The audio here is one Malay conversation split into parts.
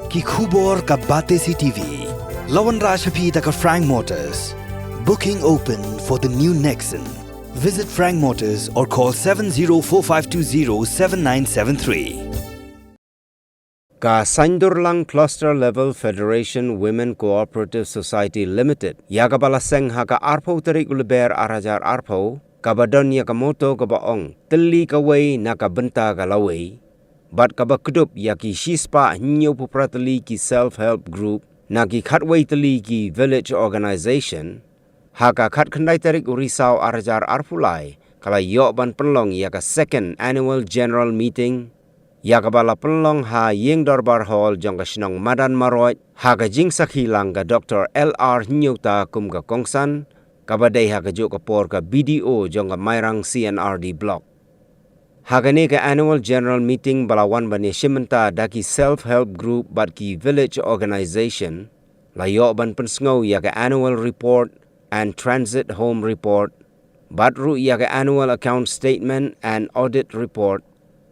ki khubor ka Bate CTV. Lawan Rashapi taka Frank Motors. Booking open for the new Nexon. Visit Frank Motors or call 7045207973. Ka Sandurlang Cluster Level Federation Women Cooperative Society Limited Yagabala Seng haka arpo tarik uleber arajar arpo kabadon yakamoto kabaong teli kaway nakabenta kalaway bat kabakudup yaki shispa hinyo pupratali ki self-help group naki katway tali ki village organization haka kat kandai tarik urisau arajar arpulai kala yoban penlong yaka second annual general meeting Yakabala penlong ha yeng darbar hall jong kasinong Madan Maroj ha ka jing sakhilang ka Dr. L.R. Nyuta kum ka kongsan kabadai ha ka jo ka por ka BDO jong ka Mairang CNRD block. Ha ka ni ka annual general meeting balawan bani shimenta daki self-help group bat ki village organization layo ban pensngaw ya ka annual report and transit home report bat ru ya ka annual account statement and audit report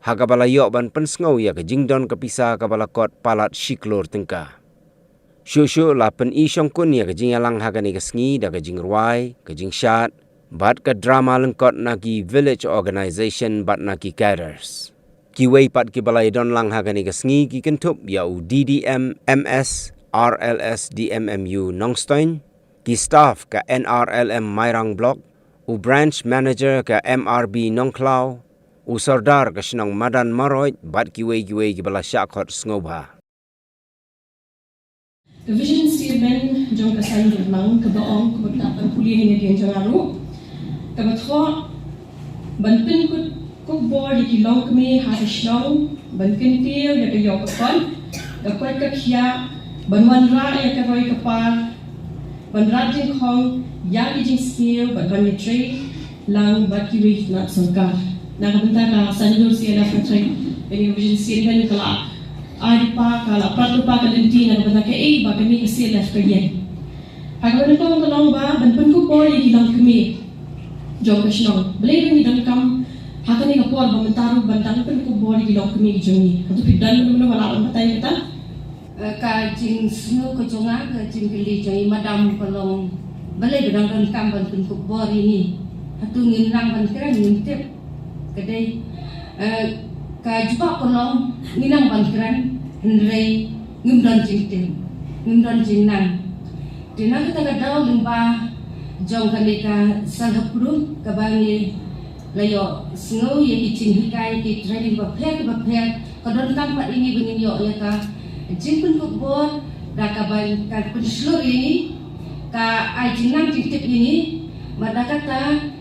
Hagabalayo ban pensngaw ya ka jingdon kapisa kabalakot palat shiklor tengka. Shushu la pen isyong kun ya ka jingalang hagani ka sngi da ka jingruai, ka jingshat, bat ka drama lengkot naki village organization bat naki cadres. Kiway pat kibalay don lang hagani ka sngi ki kentup ya u DDM, MS, RLS, DMMU Nongstoin, ki staff ka NRLM Mairang Block, u branch manager ka MRB Nongklaw, Usardar kasinang Madan Maroj bat kiway kibala syakot sngoba. The vision statement jong kasan lang kabaong kabagdapan kulihin ni jong aro. Kabatho banpin kut board ikilong kami harisnong banpin tiyo ya kayo kapal kakwat kakya banwanra ya karoy kapal banra jing khong ya jing skill ban trade lang bat kiway na sangkar. Nakabenta ka Sandur siya na franchise ini vision statement kala aripa kala pratupa kalinti nakabenta ka ba kami kasi left kayen hagawin ko ang talong ba banpan ko po ilang kami jong kasinong beli ni dan kam hakan ni kapor bamantaro bantan pan ko po ilang kami jongi ato pidan mo na wala ang patay kita ka jing snu ko jonga ka jing kili jongi madam kolong beli dan kam banpan ko po ini hatungin lang ban kira ngintip kadai ka juba kolong ninang bangkran hendrai ngimdan jingtim ngimdan jingnang dinang kita daw limba jong kalika salhapru kabangi layo singo ye icing hikai ki training ba phek kadon tampat ini bengin yo ya ka jingpun kubor da kaban ka penslur ini ka ai jingnang jingtip ini madakata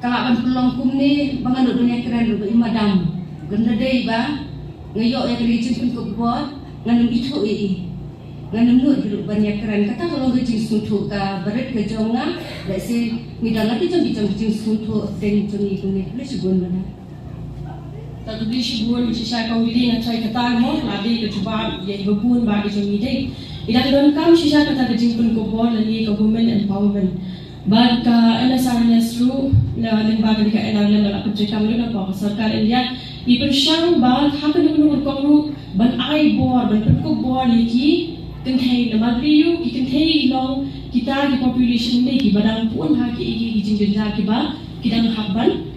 kalaban pelong kumni bangan dunia keren lu imadam ganda dei ba ngayo ya kali jin pun kubot nganum itu nganum nu hidup banyak keren kata kalau gejing suntu ka baret ke jonga da si midala ki jong suntu den jongi kumni please gon bana ta dubli shi gon shi sha ka wili na chai kata mo la dei ke chuba ye bun ba ke jongi dei ida don kam shi sha kata gejing pun kubot la ni ka women empowerment Bag ka NSRNS through na limbaga ni ka NRLM na project kami na po sarkar India ipan siyang bag hakan naman kong ru ban ay bor ban ko bor ki kenthay na magriyo ki kenthay long kita ki population ni ki badang pun ha ki jing ki ba kidang habban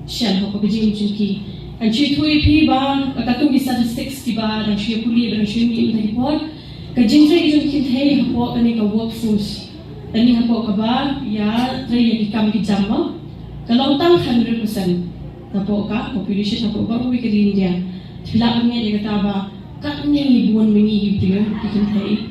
siya ko bijing ki and she thui pi ba katung ki statistics ki ba dang siya puli dang siya ni imta report ka jing ki kenthay po kani ka workforce Tani hapo kaba ya tray yang ikam kijam mo kalau tang 100% hapo ka population hapo baru ke di India sila kami dia kata ba kami buon mengi gitu kikin thai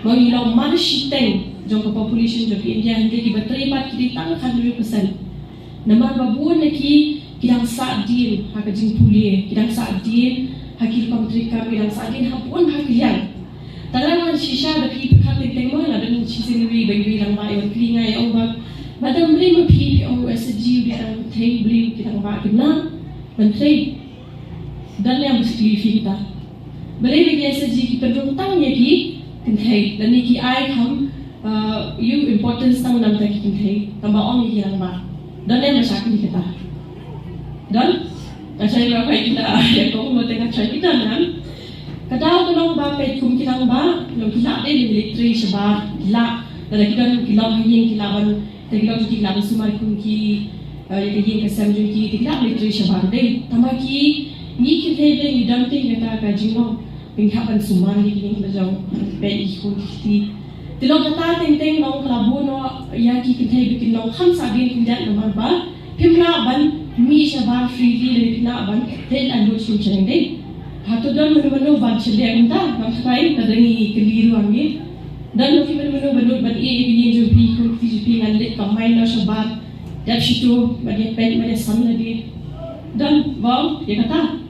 mau ilau mana shiteng jong ka population jong India hindi ki batray pat ki tang 100% namar babuon naki kidang sa din ha ka jing pulie kidang sa din hakil pamtri kami kidang sa din hapuan hakilian Talagang shisha da pi katik tengmo na dan chisinri baby lang ba yung klingay ang bag madam bli mo pi o SG di ang tay bli kitang ba kidna bantay dan yang mesti kita bali bagi SG kita tentang ya ki kentay dan ni ki ai kam you importance tang nam tak kentay tamba ong ki lang ba dan yang masyakit kita dan kasi yung kay kita ya ko mo tengah chay kita nan Kadang kalau bapak kum kilang ba, lo kita ada military sebar, kita dari kita kilang hingin kilaban, dari kita kilaban sumai kum ki, yang hingin kesam juga kita military sebar deh. Tamaki ni kita deh ni dante kita kajino, penghapan sumai ni kita belajar, baik ikut kita. Tilong kata teng long kelabuno yang kita bikin long ham sabin kita nomor ba, pemlaban mi sebar freely dari pemlaban, dan anu suci deh. Hatu dan menu-menu ban celia kita, maksudnya kadang keliru ambil. Dan menu-menu ban ini jupi ngalit kamai na sebar, dan situ bagi pen bagi sam lagi. Dan wow, dia kata,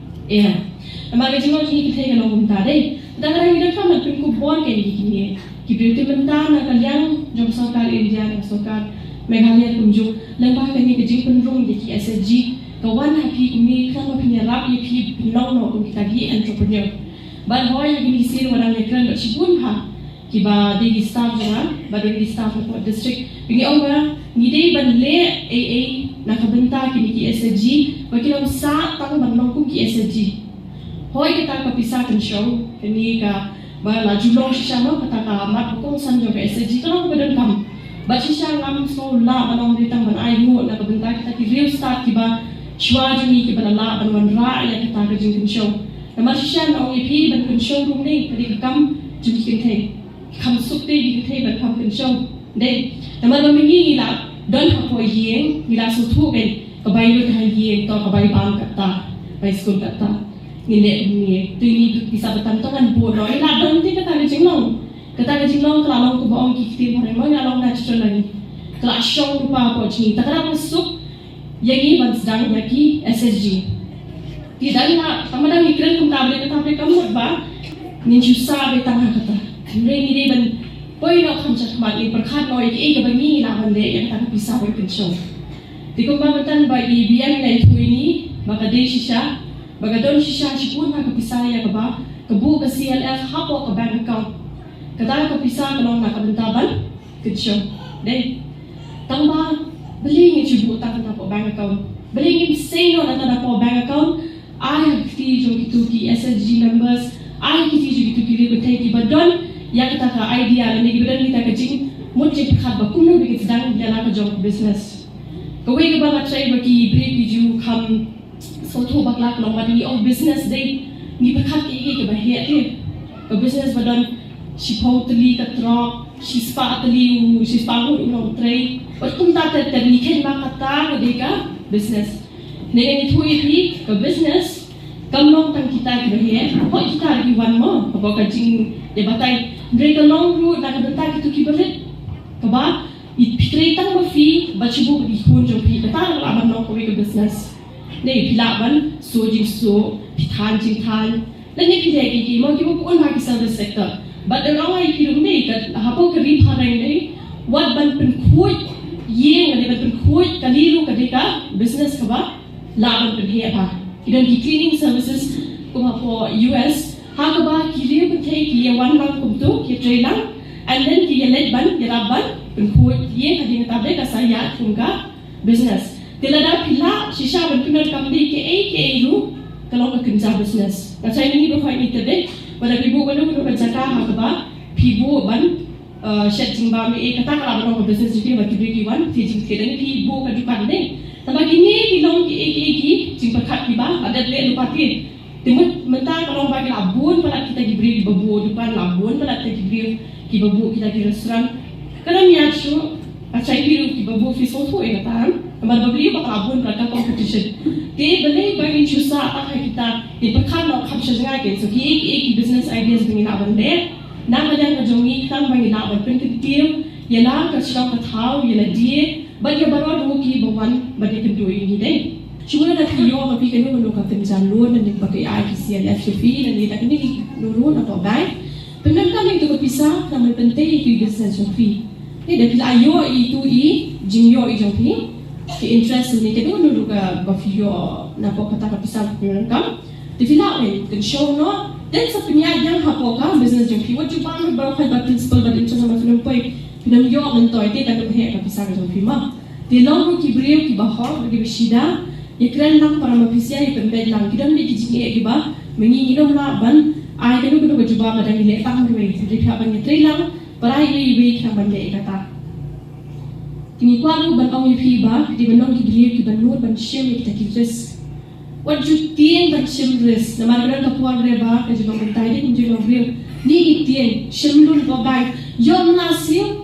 nama kecil ni kita yang orang minta deh. Dan orang kita kan macam kubur kayak gini. Kita itu minta nak kalian jom sarkar India, sarkar Meghalaya kunjung, lembah kami kecil penrung di SSG. Kawan happy ini kalau punya rap ini pinau kita gi entrepreneur. Bahwa yang ini sih orang yang keren bersibun ha, kiba di staff juga, pada di staff untuk district. Ini orang ni deh banle AA nak bentar kini ki SSG, bagi orang sa tang banong ki SSG. Hoi kita kepisahkan show, ini ka bala julong sisama kata ka mat bukong sanjo ke SSG tolong badan kam. Baca siang ngam sekolah banong ditang ban aimu nak bentar kita ki real start kiba Shua juni ke balala banwan ra yang kita kerja show. Nama sisya na orang ipi ban show room ni tadi kam juni kenteng. Kam sukte di kenteng ban kam show. Deh, nama memingi ila don hapo yeng ila sutu ben kebayu kahai yeng to kebayu bang kata, bayi school kata. Ni tu ini bisa bertantangan bodoh. Ila don ti kata jenglong kelalong ku baong kikti hari mau ngalong na cuci lagi. Kelak show lupa apa jini. Tak ada masuk. Yang ini sedang lagi SSG. Tidak nak, sama dah mikir tablet kamu ba, ni susah betang kata. Ini ni ban, boy nak kancak mat ni berkat noi ke bagi lawan deh yang tak bisa berkencang. Di kumpulkan bagi biang ni itu ini, bagi deh sisa, bagi don sisa sipun nak bisa ya keba, kebu ke CLF hapo ke bank account. Kata ke bisa kalau nak bentaban, kencang. Deh, tambah beli ni cuba tak kena bank account. Beli ni say no nak ada bank account. I kita jo gitu ki SSG members. I kita jo gitu ki betai ki badon. Ya kita ka idea ni badan kita kecing. Mungkin khat ba kuno bikin sedang jalan ke job business. Kau ke bala cai bagi break ki jo kam soto bakla kalau bagi of business day ni berkat ki bahaya ke. Ke business badon sipau teli katrok, sispa teli, sispa ulang tray. Waktu kita terlihat makata ketika business. Dengan itu ini ke business, kamu tang kita kebahagiaan. Kau kita lagi one more, kau kacing debatai. Mereka long road nak bentar itu kibaret. Kau itu tang mafi, baca buku di kunjung pi. Betul laban long kau ke business. Nih laban so jing so, pitan jing tan. Dan ni kita lagi mau kita pun lagi service sector. But the long ay kirum ni kat hapo kerip harai ni, what ban penkuat yang ada berkuat kaliru ketika business kaba laban berheba. Kita di cleaning services kuma po US hakaba kiliru betai kia one month kumtu kia trailang and then kia let ban kiraban berkuat yang ada tabe kasaya kumka business. Tilada pila sisa berkuat company ke ru kalau kerja business. Macam ini berkuat ini tadi pada ibu kalau kerja hakaba ibu ban shed jingba me kata kalau orang business jadi bagi bagi wan teaching kira ni ibu kedukan ni tapi ini kilong ki jingba kat kiba ada le lupa ki timut mentah kalau bagi labun pada kita diberi babu depan labun pada kita diberi ki babu kita di restoran kadang ya su acai biru ki babu fi soto e kata amar beli bakal labun pada competition ke beli bagi susah tak kita di pekan nak kapsa jangan ke so ki business ideas dengan abang deh nama yang kejongi kita bagi lawan penting ialah kesukaan tahu ialah dia bagi baru rugi bawan bagi kedua ini deh. Cuma ada video tapi kena menukar penjalur dan pakai ICL FCF dan dia tak ni nurun atau baik. Pendengar itu kepisah nama penting itu business fee. Ni dah bila ayo itu jingyo ijopi ke interest ni kedua menukar video nampak kata kepisah pendengar. Bila ni kan show no. Dan sebenarnya yang hapoka business jumpi, wajib banget berapa kali principal berdiri sama penumpai, pinam yo mentoy dia tak berhak bisa jumpi mah. Di lalu kibriu kibahor bagi bersida, ikran lang para mapisia ikran bedlang, kita ni kijinge kiba, menginginam lah ban ai kanu berjubah pada nilai tang dua jadi pihak pengetri lang perai we kena bandai kata kini kuaru ban ong ba di banong ki beliau ki banur ban shem kita kifres what you tien ban shem res nama gran kapuan reba ke jubah mentai di kunci lobriu ni tien shem lun ko bai yom nasim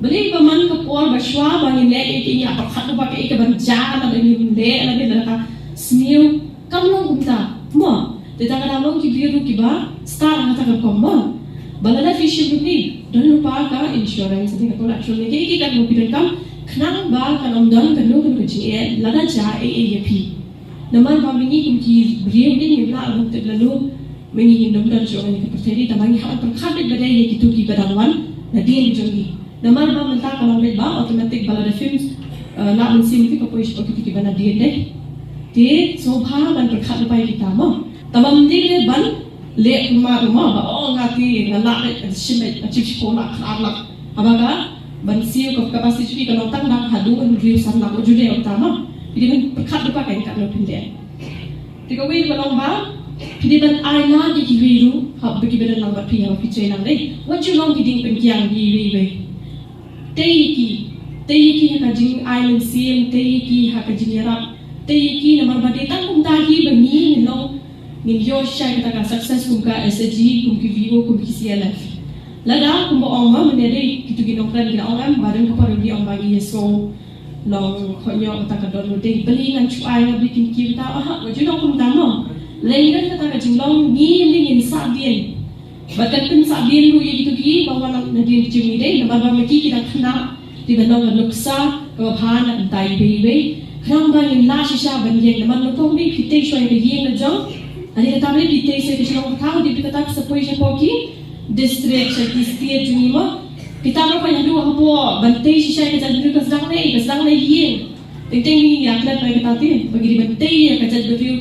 beli paman kapuan baswa bangin le ki ya pakhat ba ke ban jala ban le la be la sniu kamlong umta mo tetangga dalam ki biru ki ba star ngata ka komba balada fishing ni dan lupa ka insurance ni ka actual ni ki kan mo pidan kam khnang ba kan omdan kan no kan ji lada ja AAP namar ba mingi kum ki biru ni ni la abuk te lalu mingi hindom dan jo ni ka perteri tamangi ha per khabet bada ye ki tu ki badangwan na din jongi namar ba menta ka lombe ba automatic balada films la ben sim ki ka poish pa ki bana din deh ti sobha ban per khat pai kita mo tamam tigre ban le rumah ba ngati ngalak shimet chip sekolah khalak abaga ban siu ko kapasiti kalau tang dak hadu an review san dak jude utama jadi ban perkat lupa kan kat pinde tiga wi balong ba jadi ban aina di kiwiru hab bagi badan lambat pi ha piche nang dei what you long giding pen kyang di wi teiki ha jing island sim teiki ha ka jing yarap teiki namar ba de tang kum ta hi bani long nin yo shai kata ka success kum ka SG kum ki vivo kum ki CLF lada kum ong ma menede kitu ginong kan gina orang badan ka paru di ong bagi so long khonyo kata ka don de beli ngan chu ai na bikin ki ta aha wa ju kum ta mo leidan kata ka jinglong ni ning sa bien bakat pun sa bien ru ye kitu ki bawa na din jimi de na baba maki kita khna di banong luksa ka phana dai be khang ba yin la shisha ban ye na man tong ni phite shoi be ye na jong ani kata be phite se ke shong thau di kata sa poi je poki district shaki state juni mo kita ro pa yadu ha po bante shisha ke jan ka sedang nei ye ting ting ni ya klat pa kata ti bagi bante ya ka jad be